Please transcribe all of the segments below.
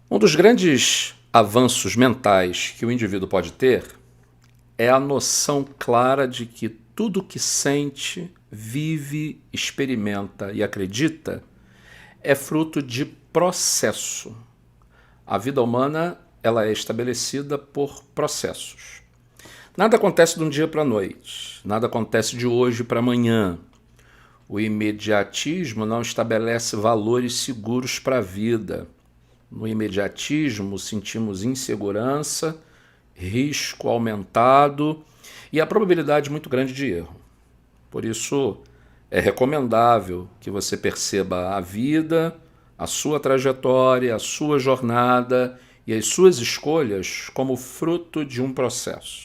Um dos grandes avanços mentais que o indivíduo pode ter é a noção clara de que tudo que sente, vive, experimenta e acredita é fruto de processo. A vida humana ela é estabelecida por processos. Nada acontece de um dia para a noite, nada acontece de hoje para amanhã. O imediatismo não estabelece valores seguros para a vida. No imediatismo, sentimos insegurança, risco aumentado e a probabilidade muito grande de erro. Por isso, é recomendável que você perceba a vida, a sua trajetória, a sua jornada e as suas escolhas como fruto de um processo.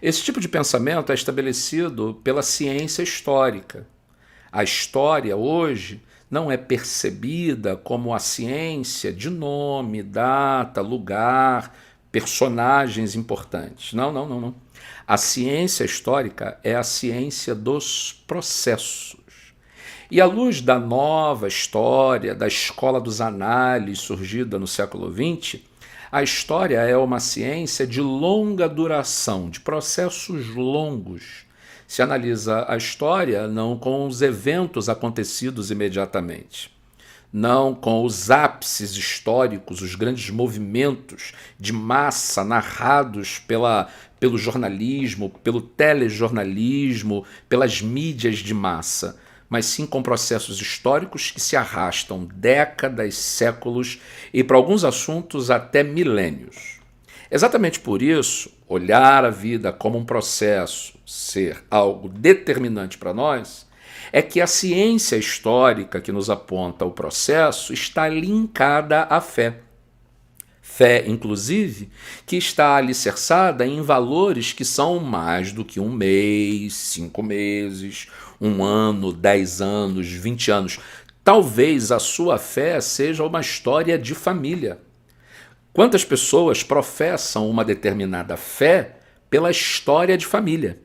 Esse tipo de pensamento é estabelecido pela ciência histórica. A história hoje não é percebida como a ciência de nome, data, lugar, personagens importantes. Não, não, não, não. A ciência histórica é a ciência dos processos. E à luz da nova história, da escola dos análises surgida no século XX, a história é uma ciência de longa duração, de processos longos. Se analisa a história não com os eventos acontecidos imediatamente, não com os ápices históricos, os grandes movimentos de massa narrados pelo jornalismo, pelo telejornalismo, pelas mídias de massa, mas sim com processos históricos que se arrastam décadas, séculos e, para alguns assuntos, até milênios. Exatamente por isso, olhar a vida como um processo, ser algo determinante para nós, é que a ciência histórica que nos aponta o processo está linkada à fé. Fé, inclusive, que está alicerçada em valores que são mais do que um mês, 5 meses, um ano, 10 anos, 20 anos. Talvez a sua fé seja uma história de família. Quantas pessoas professam uma determinada fé pela história de família?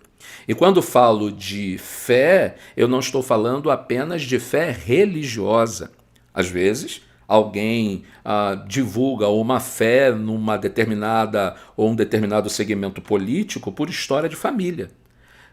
E quando falo de fé, eu não estou falando apenas de fé religiosa. Às vezes, alguém divulga uma fé numa determinada ou um determinado segmento político por história de família.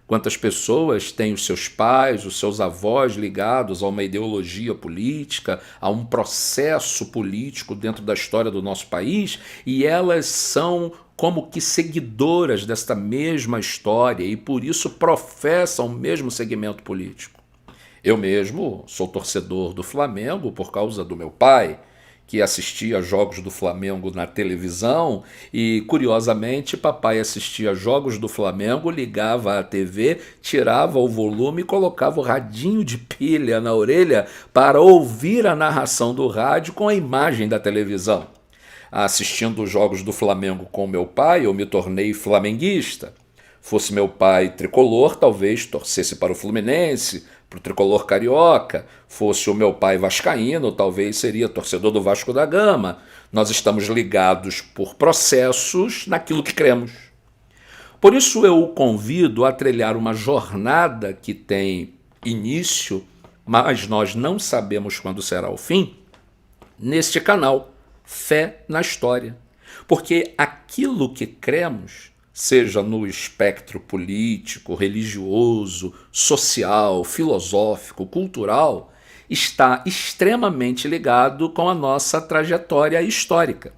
Quantas pessoas têm os seus pais, os seus avós ligados a uma ideologia política, a um processo político dentro da história do nosso país, e elas são como que seguidoras desta mesma história e por isso professam o mesmo segmento político. Eu mesmo sou torcedor do Flamengo por causa do meu pai, que assistia jogos do Flamengo na televisão e, curiosamente, papai assistia jogos do Flamengo, ligava a TV, tirava o volume e colocava o radinho de pilha na orelha para ouvir a narração do rádio com a imagem da televisão. Assistindo os jogos do Flamengo com meu pai, eu me tornei flamenguista. Fosse meu pai tricolor, talvez torcesse para o Fluminense, para o tricolor carioca. Fosse o meu pai vascaíno, talvez seria torcedor do Vasco da Gama. Nós estamos ligados por processos naquilo que cremos. Por isso eu o convido a trilhar uma jornada que tem início, mas nós não sabemos quando será o fim, neste canal, Fé na História. Porque aquilo que cremos, seja no espectro político, religioso, social, filosófico, cultural, está extremamente ligado com a nossa trajetória histórica.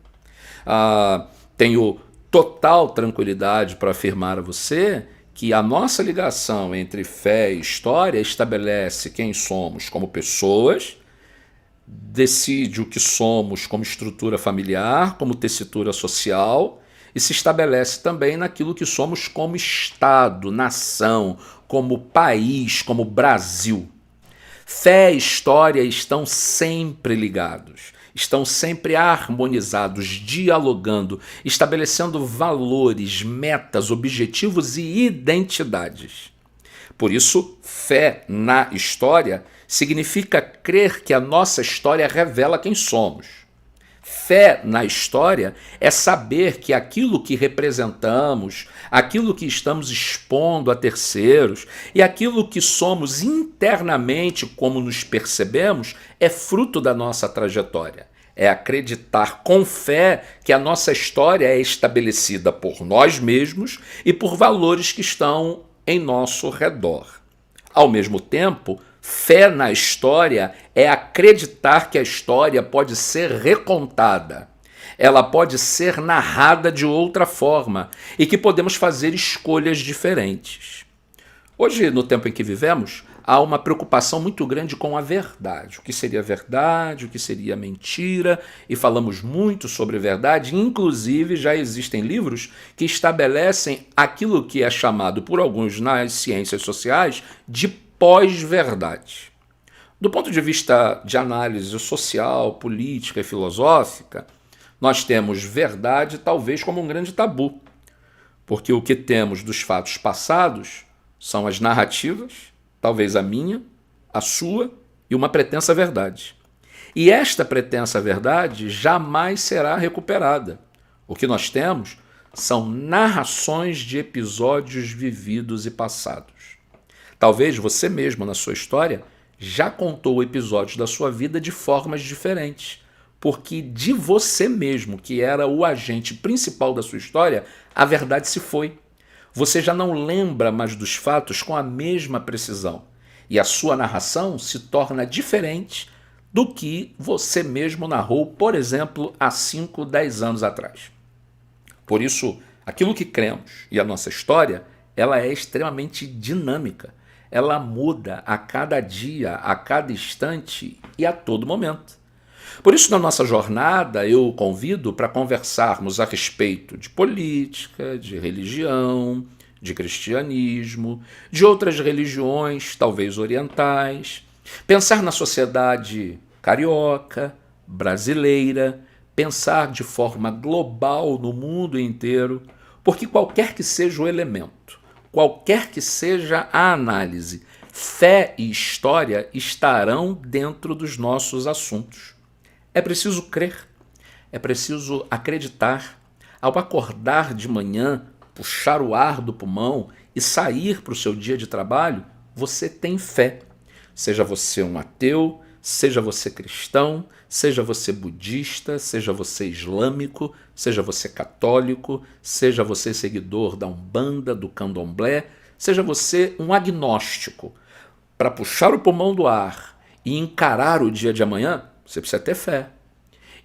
Tenho total tranquilidade para afirmar a você que a nossa ligação entre fé e história estabelece quem somos como pessoas, decide o que somos como estrutura familiar, como tessitura social, e se estabelece também naquilo que somos como Estado, nação, como país, como Brasil. Fé e história estão sempre ligados, estão sempre harmonizados, dialogando, estabelecendo valores, metas, objetivos e identidades. Por isso, fé na história significa crer que a nossa história revela quem somos. Fé na história é saber que aquilo que representamos, aquilo que estamos expondo a terceiros e aquilo que somos internamente, como nos percebemos, é fruto da nossa trajetória. É acreditar com fé que a nossa história é estabelecida por nós mesmos e por valores que estão em nosso redor. Ao mesmo tempo, fé na história é acreditar que a história pode ser recontada, ela pode ser narrada de outra forma e que podemos fazer escolhas diferentes. Hoje, no tempo em que vivemos, há uma preocupação muito grande com a verdade. O que seria verdade, o que seria mentira, e falamos muito sobre verdade, inclusive já existem livros que estabelecem aquilo que é chamado por alguns nas ciências sociais de pós-verdade. Do ponto de vista de análise social, política e filosófica, nós temos verdade talvez como um grande tabu, porque o que temos dos fatos passados são as narrativas, talvez a minha, a sua e uma pretensa verdade. E esta pretensa verdade jamais será recuperada. O que nós temos são narrações de episódios vividos e passados. Talvez você mesmo, na sua história, já contou episódios da sua vida de formas diferentes, porque de você mesmo, que era o agente principal da sua história, a verdade se foi. Você já não lembra mais dos fatos com a mesma precisão, e a sua narração se torna diferente do que você mesmo narrou, por exemplo, há 5, 10 anos atrás. Por isso, aquilo que cremos e a nossa história, ela é extremamente dinâmica. Ela muda a cada dia, a cada instante e a todo momento. Por isso, na nossa jornada, eu o convido para conversarmos a respeito de política, de religião, de cristianismo, de outras religiões, talvez orientais, pensar na sociedade carioca, brasileira, pensar de forma global no mundo inteiro, porque qualquer que seja o elemento, qualquer que seja a análise, fé e história estarão dentro dos nossos assuntos. É preciso crer, é preciso acreditar. Ao acordar de manhã, puxar o ar do pulmão e sair para o seu dia de trabalho, você tem fé. Seja você um ateu, seja você cristão, seja você budista, seja você islâmico, seja você católico, seja você seguidor da Umbanda, do Candomblé, seja você um agnóstico. Para puxar o pulmão do ar e encarar o dia de amanhã, você precisa ter fé.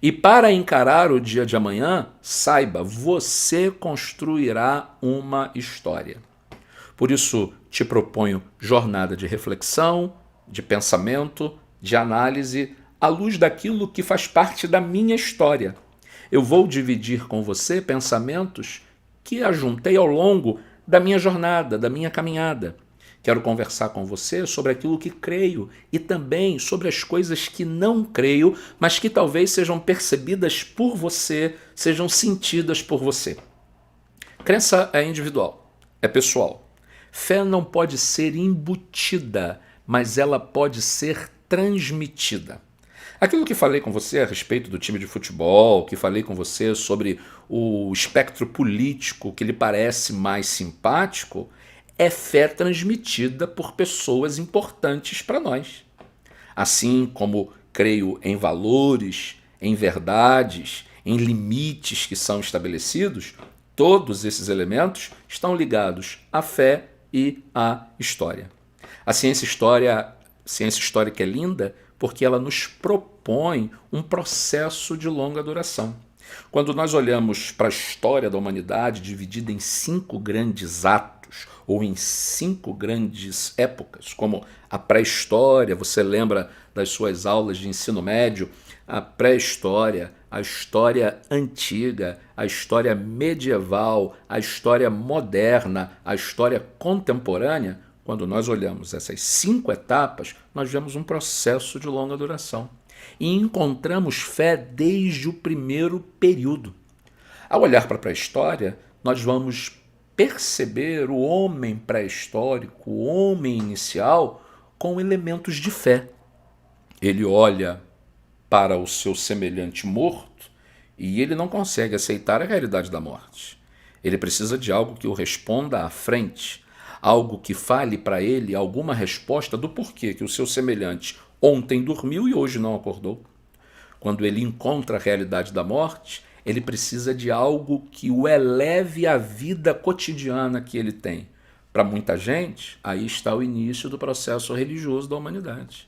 E para encarar o dia de amanhã, saiba, você construirá uma história. Por isso, te proponho jornada de reflexão, de pensamento, de análise, à luz daquilo que faz parte da minha história. Eu vou dividir com você pensamentos que ajuntei ao longo da minha jornada, da minha caminhada. Quero conversar com você sobre aquilo que creio e também sobre as coisas que não creio, mas que talvez sejam percebidas por você, sejam sentidas por você. Crença é individual, é pessoal. Fé não pode ser embutida, mas ela pode ser transmitida. Aquilo que falei com você a respeito do time de futebol, que falei com você sobre o espectro político que lhe parece mais simpático, é fé transmitida por pessoas importantes para nós. Assim como creio em valores, em verdades, em limites que são estabelecidos, todos esses elementos estão ligados à fé e à história. A ciência histórica é linda porque ela nos propõe um processo de longa duração. Quando nós olhamos para a história da humanidade dividida em 5 grandes atos, ou em 5 grandes épocas, como a pré-história, você lembra das suas aulas de ensino médio, a pré-história, a história antiga, a história medieval, a história moderna, a história contemporânea. Quando nós olhamos essas 5 etapas, nós vemos um processo de longa duração e encontramos fé desde o primeiro período. Ao olhar para a pré-história, nós vamos perceber o homem pré-histórico, o homem inicial, com elementos de fé. Ele olha para o seu semelhante morto e ele não consegue aceitar a realidade da morte. Ele precisa de algo que o responda à frente, algo que fale para ele alguma resposta do porquê que o seu semelhante ontem dormiu e hoje não acordou. Quando ele encontra a realidade da morte, ele precisa de algo que o eleve à vida cotidiana que ele tem. Para muita gente, aí está o início do processo religioso da humanidade.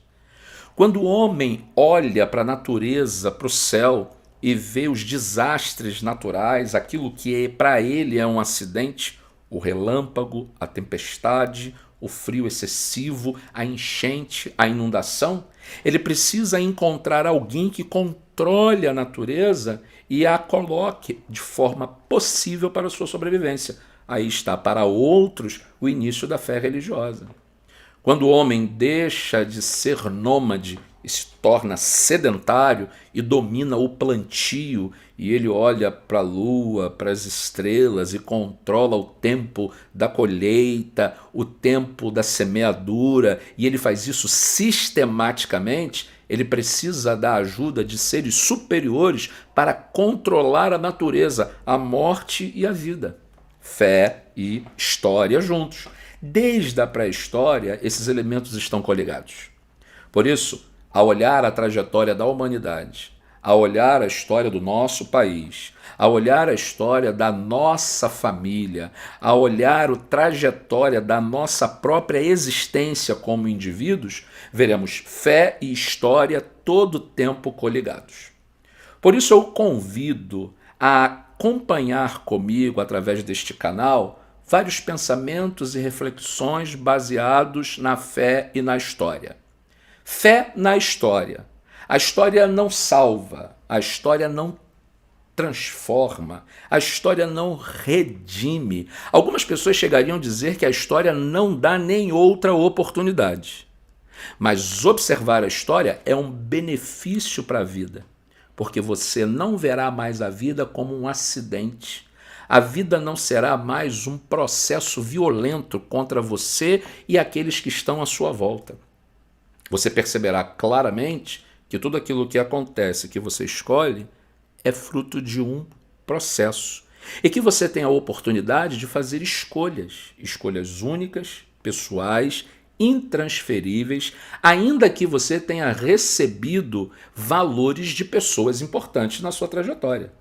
Quando o homem olha para a natureza, para o céu, e vê os desastres naturais, aquilo que para ele é um acidente, o relâmpago, a tempestade, o frio excessivo, a enchente, a inundação, ele precisa encontrar alguém que controle a natureza e a coloque de forma possível para a sua sobrevivência. Aí está para outros o início da fé religiosa. Quando o homem deixa de ser nômade e se torna sedentário e domina o plantio, e ele olha para a lua, para as estrelas e controla o tempo da colheita, o tempo da semeadura, e ele faz isso sistematicamente, ele precisa da ajuda de seres superiores para controlar a natureza, a morte e a vida. Fé e história juntos. Desde a pré-história, esses elementos estão coligados. Por isso, ao olhar a trajetória da humanidade, ao olhar a história do nosso país, ao olhar a história da nossa família, ao olhar a trajetória da nossa própria existência como indivíduos, veremos fé e história todo o tempo coligados. Por isso eu convido a acompanhar comigo, através deste canal, vários pensamentos e reflexões baseados na fé e na história. Fé na história. A história não salva, a história não transforma, a história não redime. Algumas pessoas chegariam a dizer que a história não dá nem outra oportunidade. Mas observar a história é um benefício para a vida, porque você não verá mais a vida como um acidente. A vida não será mais um processo violento contra você e aqueles que estão à sua volta. Você perceberá claramente que tudo aquilo que acontece, que você escolhe, é fruto de um processo. E que você tem a oportunidade de fazer escolhas únicas, pessoais, intransferíveis, ainda que você tenha recebido valores de pessoas importantes na sua trajetória.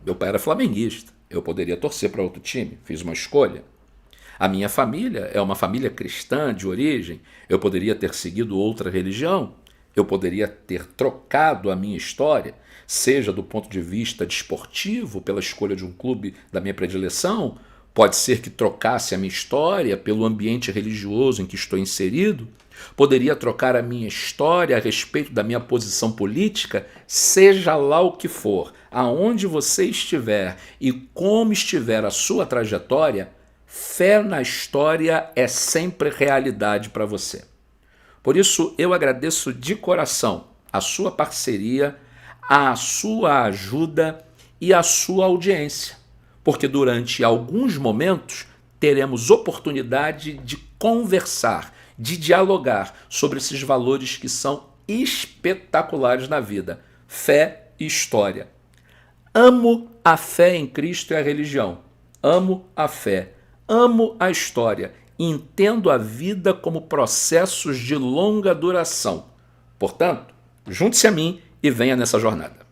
Meu pai era flamenguista, eu poderia torcer para outro time, fiz uma escolha. A minha família é uma família cristã de origem, eu poderia ter seguido outra religião, eu poderia ter trocado a minha história, seja do ponto de vista desportivo, pela escolha de um clube da minha predileção, pode ser que trocasse a minha história pelo ambiente religioso em que estou inserido, poderia trocar a minha história a respeito da minha posição política, seja lá o que for, aonde você estiver e como estiver a sua trajetória, fé na história é sempre realidade para você. Por isso, eu agradeço de coração a sua parceria, a sua ajuda e a sua audiência, porque durante alguns momentos teremos oportunidade de conversar, de dialogar sobre esses valores que são espetaculares na vida, fé e história. Amo a fé em Cristo e a religião, amo a fé, amo a história, entendo a vida como processos de longa duração. Portanto, junte-se a mim e venha nessa jornada.